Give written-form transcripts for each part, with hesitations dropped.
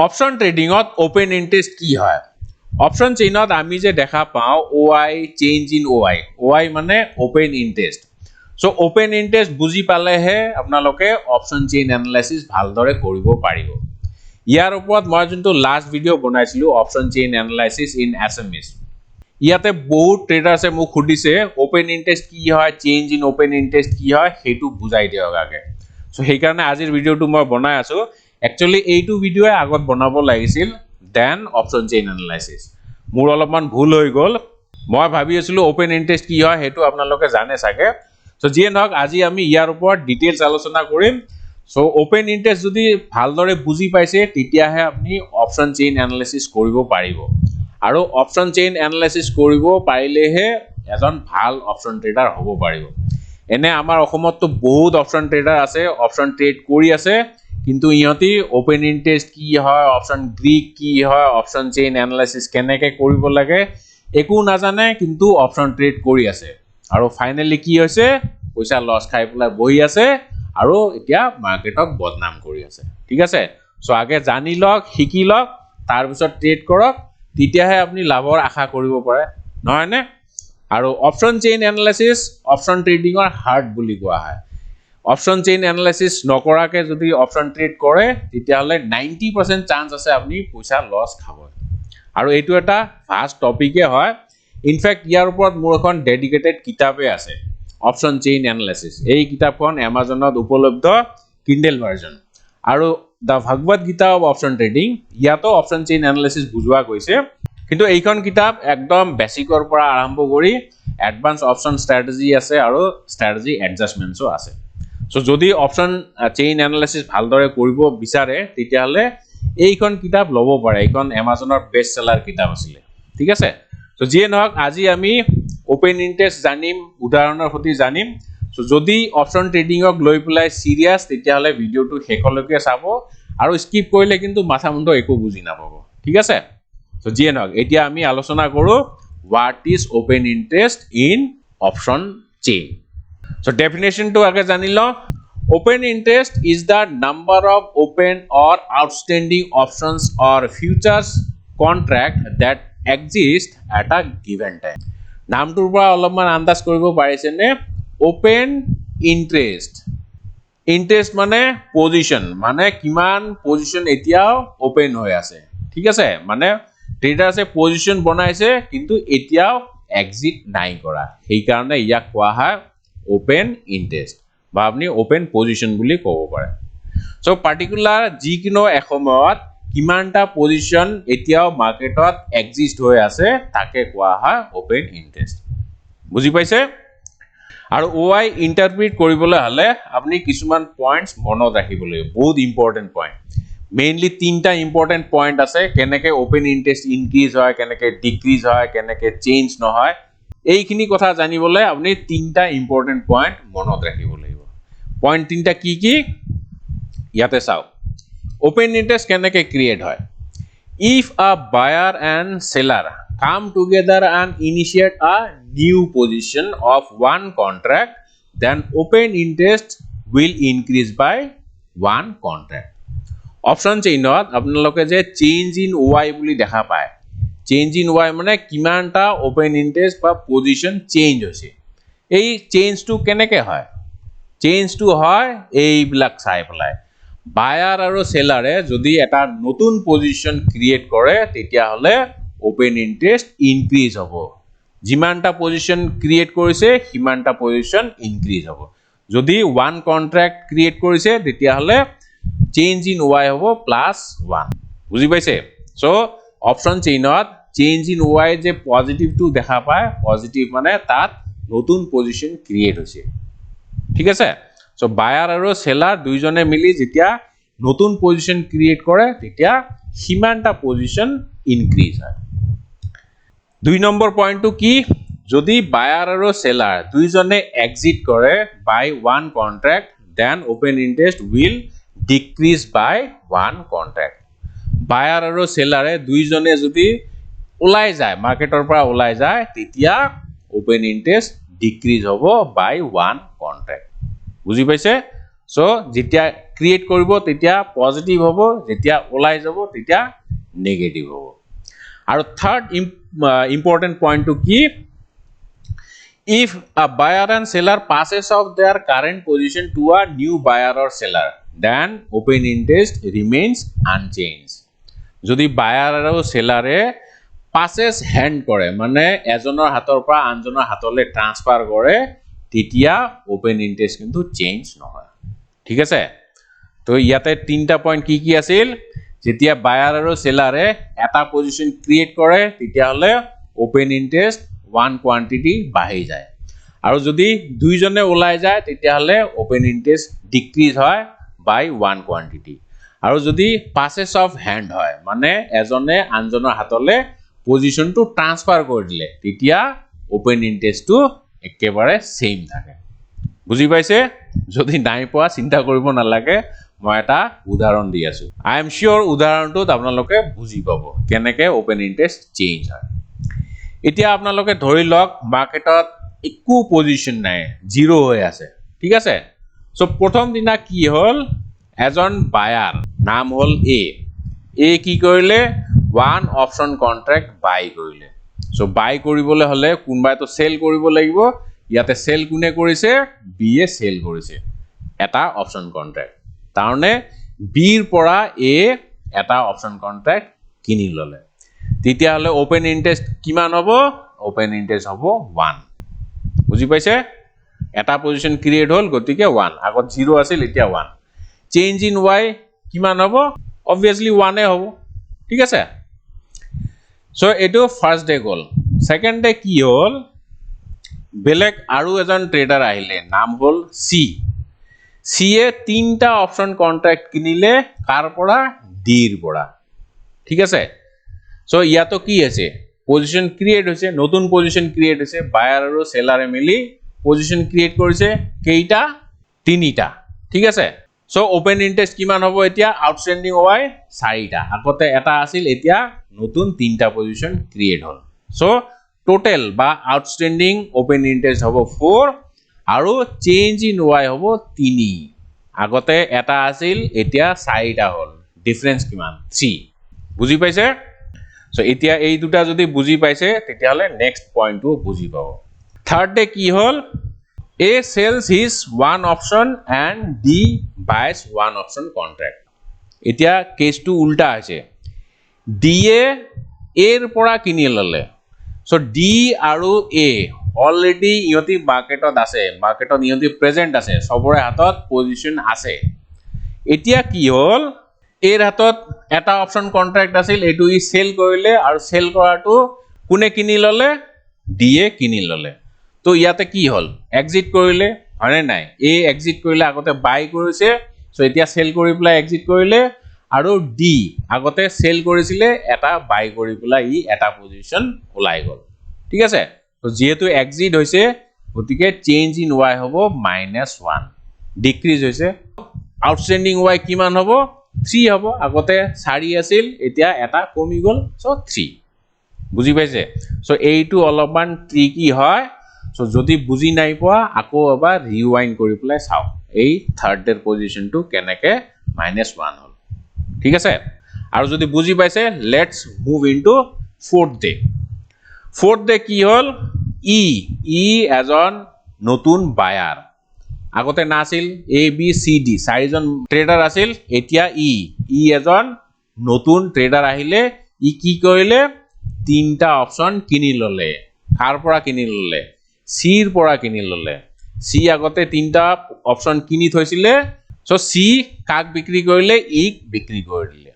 Option ট্রেডিংত open interest কি হয় option চেইনত আমি যে দেখা পাও ওআই চেঞ্জ ইন ওআই মানে open interest so open interest বুজি পালেহে আপোনালোকে অপশন চেইন এনালাইসিস ভালদৰে কৰিব পাৰিব ইয়াৰ ওপৰত মই যোনটো লাষ্ট ভিডিও বনাইছিলো option chain analysis in SMS ইয়াতে বহুত ট্ৰেডাৰ্সে মোক খুদিছে ওপেন ইন্টাৰেস্ট কি হয় চেঞ্জ ইন ওপেন ইন্টাৰেস্ট কি হয় হেতু বুজাই দিয়ক আগে সো সেই কাৰণে আজিৰ ভিডিওটো মই বনাই আছো একচুয়ালি এইটো ভিডিওয়ে আগত বনাব লাগিছিল দেন অপশন চেইন এনালাইসিস মোৰ অলপমান ভুল হৈ গল মই ভাবি আছিলো ওপেন ইন্টারেস্ট কি হয় হেতু আপোনালোকে জানে সাকে সো যিয়ে নহক আজি আমি ইয়াৰ ওপৰত ডিটেইলছ আলোচনা কৰিম সো ওপেন ইন্টাৰেস্ট যদি ভালদৰে বুজি পাইছে তেতিয়াহে আপুনি অপশন চেইন এনালাইসিস কৰিব পাৰিব আৰু অপশন চেইন এনালাইসিস কৰিব পাৰিলেহে এজন ভাল অপশন ট্ৰেডাৰ হ'ব পাৰিব এনে আমাৰ অসমত বহুত অপশন ট্ৰেডাৰ আছে অপশন ট্ৰেড কৰি আছে কিন্তু ইহতি ওপেন ইন্টাৰেস্ট কি হয় অপশন গ্ৰিক কি হয় অপশন চেইন এনালাইসিস কেনেকে কৰিব লাগে একো নাজানে কিন্তু অপশন ট্ৰেড কৰি আছে আৰু ফাইনালি কি হৈছে পইচা লস খাই পেলাই বহি আছে আৰু এতিয়া মাৰ্কেটক বদনাম কৰি আছে ঠিক আছে সো আগে জানি লওক শিকি লওক তাৰ পিছত ট্ৰেড কৰক তেতিয়াহে আপুনি লাভৰ আশা কৰিব পাৰে নহয় নে আৰু অপশন চেইন এনালাইসিস অপশন ট্ৰেডিংৰ হাৰ্ট বুলি কোৱা হয় অপশন চেইন এনালাইসিস নকৰাকে যদি অপশন ট্ৰেড কৰে তেতিয়াহলে 90% চান্স আছে আপুনি পইচা লস খাব আৰু এইটো এটা ফাষ্ট টপিকে হয় ইনফ্যাক্ট ইয়াৰ ওপৰত মোৰ এখন ডেডিকেটেড কিতাপে আছে অপশন চেইন এনালাইসিস এই কিতাপখন Amazonত উপলব্ধ কিন্ডেল ভাৰ্জন আৰু দা ভগৱত গীতা অফ অপশন ট্ৰেডিং ইয়াতো অপশন চেইন এনালাইসিস বুজোৱা গৈছে কিন্তু এইখন কিতাপ একদম বেসিকৰ পৰা আৰম্ভ কৰি এডভান্স অপশন স্ট্ৰ্যাটেজি আছে আৰু স্ট্ৰ্যাটেজি এডজাস্টমেন্টসও আছে সো যদি অপশন চেইন এনালাইসিস ভালদৰে কৰিব বিচাৰে তেতিয়াহলে এইখন কিতাপ লব পাৰে এইখন Amazonৰ বেস্ট সেলাৰ কিতাপ আছিল ঠিক আছে সো যিয়ে নহক আজি আমি ওপেন ইন্টারেস্ট জানিম উদাহৰণৰ সৈতে জানিম সো যদি অপশন ট্ৰেডিংক লৈ পেলাই সিৰিয়াস তেতিয়াহলে ভিডিওটো শেষলৈকে চাব আৰু স্কিপ কৰিলে কিন্তু মাথা মুণ্ড একো বুজি নাপাব ঠিক আছে সো যিয়ে নহক এতিয়া আমি আলোচনা কৰো what is open interest in option chain so definition to আগে জানি ল open interest is the number of open or outstanding options or futures contract that exist at a given time নামটোৰ পৰা অলপমান আন্দাজ কৰিব পাৰিছে নে ওপেন ইন্টারেস্ট মানে পজিশন মানে কিমান পজিশন এতিয়াও ওপেন হৈ আছে ঠিক আছে মানে ট্ৰেডাৰ্সে পজিশন বনাইছে কিন্তু এতিয়াও এক্সিট নাই কৰা সেই কাৰণে ইয়াক কোৱা হয় ওপেন ইন্টাৰেস্ট বা আপনি ওপেন পজিশন বুলি ক'ব পাৰে সো পাৰ্টিকুলাৰ যিকিনো এসময়ত কিমানটা পজিশন এতিয়াও মাৰ্কেটত এক্সিস্ট হৈ আছে তাকে কোৱা হয় ওপেন ইন্টাৰেস্ট বুজি পাইছে আৰু ওআই ইন্টাৰপ্ৰিট কৰিবলৈ হলে আপনি কিছুমান পয়েন্টস মনত ৰাখিব লাগিব বহুত ইম্পৰ্টেন্ট পয়েন্ট মেইনলি তিনটা ইম্পৰ্টেন্ট পয়েন্ট আছে কেনেকে ওপেন ইন্টাৰেস্ট ইনক্ৰিজ হয় কেনেকে ডিক্ৰিজ হয় কেনেকে চেঞ্জ নহয় এইখিনি কথা জানিবলৈ আপনি তিনটা ইম্পৰ্টেন্ট পয়েন্ট মনত ৰাখিব লাগিব পয়েন্ট তিনটা কি কি ইয়াতে চাও ওপেন ইন্টারেস্ট কেনেকে ক্রিয়েট হয় if a buyer and seller come together and initiate a new position of one contract then open interest will increase by one contract option chainot আপোনালোকে যে চেঞ্জ ইন ওআই বুলি দেখা পায় change in OI মানে কিমানটা open interest বা position change হৈছে এই চেঞ্জটো কেনেকে হয় চেঞ্জটো হয় এইবিলাক চাই পেলাই বায়ার আৰু সেলারে যদি এটা নতুন পজিশন ক্রিয়েট করে তেতিয়া হলে ওপেন ইন্টারেস্ট ইনক্রিজ হ'ব যিমানটা পজিশন ক্রিয়েট কৰিছে হিমানটা পজিশন ইনক্ৰিজ হ'ব যদি ওয়ান কন্ট্ৰাক্ট ক্ৰিয়েট কৰিছে তেতিয়া হলে চেঞ্জ ইন ওআই হ'ব +1 বুজি পাইছে সো অপশন চেইনত চেঞ্জ ইন ওআই যে পজিটিভ টু দেখা পায় পজিটিভ মানে তাত নতুন পজিশন ক্রিয়েট হৈছে ঠিক আছে সো বায়ার আৰু সেলাৰ দুইজনে মিলি যেতিয়া নতুন পজিশন ক্ৰিয়েট কৰে তেতিয়া হিমানটা পজিশন ইনক্ৰিজ হয় দুই নম্বৰ পয়েন্টটো কি যদি বায়াৰ আৰু সেলাৰ দুইজনে এক্সিট কৰে by one contract then open interest will decrease by one contract buyer আৰু সেলাৰে দুইজনে যদি ওলাই যায় মাৰ্কেটৰ পৰা ওলাই যায় তেতিয়া ওপেন ইন্টাৰেস্ট ডিক্ৰিজ হ'ব বাই ওয়ান কন্ট্ৰাক্ট বুজি পাইছে সো যেতিয়া ক্ৰিয়েট কৰিব তেতিয়া পজিটিভ হ'ব, যেতিয়া ওলাই যাব তেতিয়া নেগেটিভ হ'ব। আৰু থাৰ্ড ইম্পৰ্টেন্ট পইণ্টটো কি, if a buyer and seller passes of their current position to a new buyer or seller, then open interest remains unchanged. যদি buyer আৰু সেলাৰে passes hand কৰে মানে এজনৰ হাতৰ পৰা আনজনৰ হাতলৈ ট্ৰান্সফাৰ কৰে তেতিয়া open interest কিন্তু চেঞ্জ নহয়। ঠিক আছে, তো ইয়াতে তিনটা পইণ্ট কি কি আছিল, যেতিয়া বায়াৰ আৰু সেলাৰে এটা পজিশন ক্ৰিয়েট কৰে তেতিয়া হলে ওপেন ইন্টাৰেস্ট ওয়ান কোয়ান্টিটি বাঢ়ি যায়, আৰু যদি দুইজনে ওলাই যায় তেতিয়া হলে ওপেন ইন্টাৰেস্ট ডিক্ৰিজ হয় বাই ওয়ান কোয়ান্টিটি, আৰু যদি পাসেস অফ হ্যান্ড হয় মানে এজনে আনজনৰ হাতলে পজিশনটো ট্ৰান্সফাৰ কৰি দিলে তেতিয়া ওপেন ইন্টাৰেস্টটো একেবাৰে সেম থাকে। বুজি পাইছে? যদি নাই পোৱা চিন্তা কৰিব নালাগে, মই এটা উদাহৰণ দি আছো। আই এম শিওৰ উদাহৰণটোত আপোনালোকে বুজি পাব কেনেকৈ ওপেন ইন্টাৰেস্ট চেঞ্জ হয়। এতিয়া আপোনালোকে ধৰি লওক মাৰ্কেটত একো পজিশন নাই, জিৰো হৈ আছে। ঠিক আছে, সো প্ৰথম দিনা কি হল, এজন বায়াৰ নাম হল এ কি কৰিলে, ওয়ান অপশন কন্ট্ৰাক্ট বাই কৰিলে। সো বাই কৰিবলৈ হলে কোনবাইতো সেল কৰিব লাগিব, ইয়াতে সেল কোনে কৰিছে, বি এ সেল কৰিছে এটা অপশন কন্ট্ৰাক্ট, তাৰনে বিৰ পৰা এ এটা অপশন কন্ট্রাক্ট কিনি ললে, তেতিয়া হলে ওপেন ইন্টারেস্ট কিমান হ'ব, ওপেন ইন্টারেস্ট হ'ব 1। বুজি পাইছে? এটা পজিশন ক্রিয়েট হল গতিকে 1, আগত 0 আছিল এতিয়া 1। চেঞ্জ ইন ওয়াই কিমান হ'ব, অবভিয়াসলি 1 এ হ'ব। ঠিক আছে, সো এটো ফার্স্ট ডে গল। সেকেন্ড ডে কি হল, বেলেগ আৰু এজন ট্ৰেডাৰ আহিলে নাম হল সি এ তিনটা অপশন কন্ট্ৰাক্ট কিনিলে কাৰ পৰা, ডিৰ পৰা। ঠিক আছে, সো ইয়াতো কি আছে, পজিশন ক্ৰিয়েট হৈছে, নতুন পজিশন ক্ৰিয়েট হৈছে, বায়াৰ আৰু সেলাৰে মিলি পজিশন ক্ৰিয়েট কৰিছে কেইটা, তিনিটা। ঠিক আছে, সো ওপেন ইন্টারেস্ট কিমান হ'ব এতিয়া, আউটস্ট্যান্ডিং ওয়াই 4টা, আগতে এটা আছিল এতিয়া নতুন তিনটা পজিশন ক্রিয়েট হল। সো টোটাল বা আউটস্ট্যান্ডিং ওপেন ইন্টারেস্ট হ'ব 4 আৰু চেঞ্জ ইন ওয়াই হ'ব 3। আগতে এটা আছিল এতিয়া 4টা হল, ডিফারেন্স কিমান, 3। বুজি পাইছে? সো এতিয়া এই দুটা যদি বুজি পাইছে তেতিয়া হলে নেক্সট পয়েন্টটো বুজি পাব। থার্ড ডে কি হল, A sells his one option and D buys one option contract. এতিয়া কেসটো উল্টা আছে, ডি এৰ পৰা কিনি ললে, সো ডি আৰু এ অলৰেডি ইহঁতি মাৰ্কেটত আছে, মাৰ্কেটত ইহঁতি প্ৰেজেন্ট আছে, সবৰে হাতত পজিশন আছে। এতিয়া কি হল, এৰ হাতত এটা অপশন কন্ট্ৰাক্ট আছিল, এইটো ই সেল কৰিলে, আৰু সেল কৰাটো কোনে কিনি ললে, ডি এ কিনি ললে। তো ইয়াতে কি হল, এক্সিট কৰিলে হয়নে নাই, এ এক্সিট কৰিলে, আগতে বাই কৰিছে, সো এতিয়া সেল কৰি পেলাই এক্সিট কৰিলে, আৰু ডি আগতে সেল কৰিছিলে, এটা বাই কৰি পেলাই ই এটা পজিশন ওলাই গল। ঠিক আছে, তো যেহেতু এক্সিট হৈছে গতিকে চেঞ্জ ইন ওয়াই হ'ব -1, ডিক্রিজ হৈছে। আউটস্ট্যান্ডিং ওয়াই কিমান হ'ব, 3 হ'ব, আগতে 4 আছিল এতিয়া এটা কমি গল, সো 3। বুজি পাইছে? সো এইটো অলপমান ট্ৰিকি হয়, সো যদি বুজি নাই পোৱা আকৌ এবাৰ ৰিৱাইন্ড কৰি পেলাই চাওক এই থাৰ্ড ডেৰ পজিশনটো কেনেকে -1 হল। ঠিক আছে, আৰু যদি বুজি পাইছে let's move into fourth day. Fourth day কি হল, ই এজন নতুন বায়াৰ, আগতে নাছিল, A B C D 4জন trader আছিল, এতিয়া ই এজন নতুন ট্ৰেডাৰ আহিলে, ই কি কৰিলে, তিনটা অপশন কিনি ললে। কাৰ পৰা কিনি ললে, সিৰ পৰা কিনি ললে। সি আগতে তিনটা অপশন কিনি থৈছিলে, সো সি কাক বিক্ৰী কৰিলে, ইক বিক্ৰী কৰি দিলে।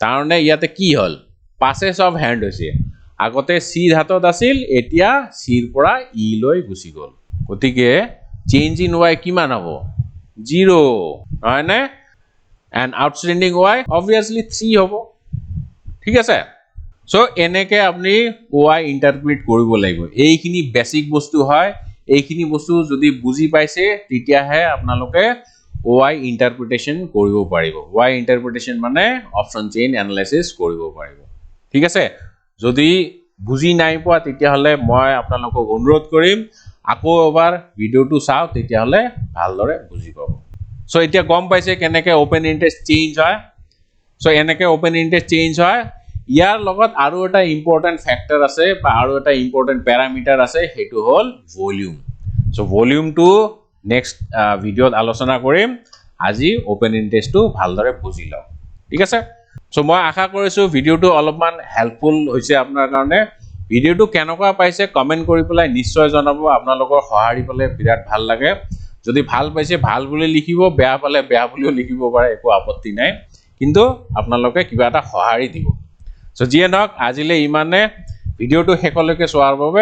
তাৰমানে ইয়াতে কি হল, পাসেস অফ হ্যান্ড হৈছে, আগতে সিৰ হাতত আছিল এতিয়া সিৰ পৰা ই লৈ গুচি গল, গতিকে চেঞ্জ ইন ওয়াই কিমান হ'ব, 0 নহয় নে, এন্ড আউটস্ট্যান্ডিং ওয়াই অবভিয়াসলি 3 হ'ব। ঠিক আছে, সো এনেকে আপনি ওয়াই ইন্টারপ্রিট কৰিব লাগিব। এইখিনি বেসিক বস্তু হয়, এইখিনি বস্তু যদি বুজি পাইছে তেতিয়াহে আপোনালোকে ওয়াই ইন্টারপ্রিটেশন কৰিব পাৰিব। ওয়াই ইন্টাৰপ্ৰিটেশন মানে অপশন চেইন এনালাইসিস কৰিব পাৰিব। ঠিক আছে, যদি বুজি নাই পোৱা তেতিয়াহলে মই আপোনালোকক অনুৰোধ কৰিম আকৌ এবাৰ ভিডিওটো চাওক, তেতিয়াহলে ভালদৰে বুজি পাব। সো এতিয়া গম পাইছে কেনেকৈ ওপেন ইন্টাৰেস্ট চেঞ্জ হয় সো এনেকৈ ওপেন ইন্টাৰেস্ট চেঞ্জ হয় ইয়াৰ লগত আৰু এটা ইম্পৰ্টেন্ট ফ্যাক্টৰ আছে বা আৰু এটা ইম্পৰ্টেন্ট প্যাৰামিটাৰ আছে হেতু হল ভলিউম সো ভলিউমটো নেক্সট ভিডিওত আলোচনা কৰিম আজি ওপেন ইন্টাৰেস্টটো ভালদৰে বুজি লওক ঠিক আছে সো মই আশা কৰিছো ভিডিওটো অলপমান হেল্পফুল হৈছে আপোনাৰ কাৰণে ভিডিওটো কেনেকুৱা পাইছে কমেন্ট কৰি পেলাই নিশ্চয় জনাব আপোনালোকৰ সহাৰি পালে বিৰাট ভাল লাগে যদি ভাল পাইছে ভাল বুলি লিখিব বেয়া পালে বেয়া বুলিও লিখিব পাৰে একো আপত্তি নাই কিন্তু আপোনালোকে কিবা এটা সহাৰি দিব সো যিয়ে নহওক আজিলে ইমানে ভিডিওটো শেষলৈকে চোৱাৰ বাবে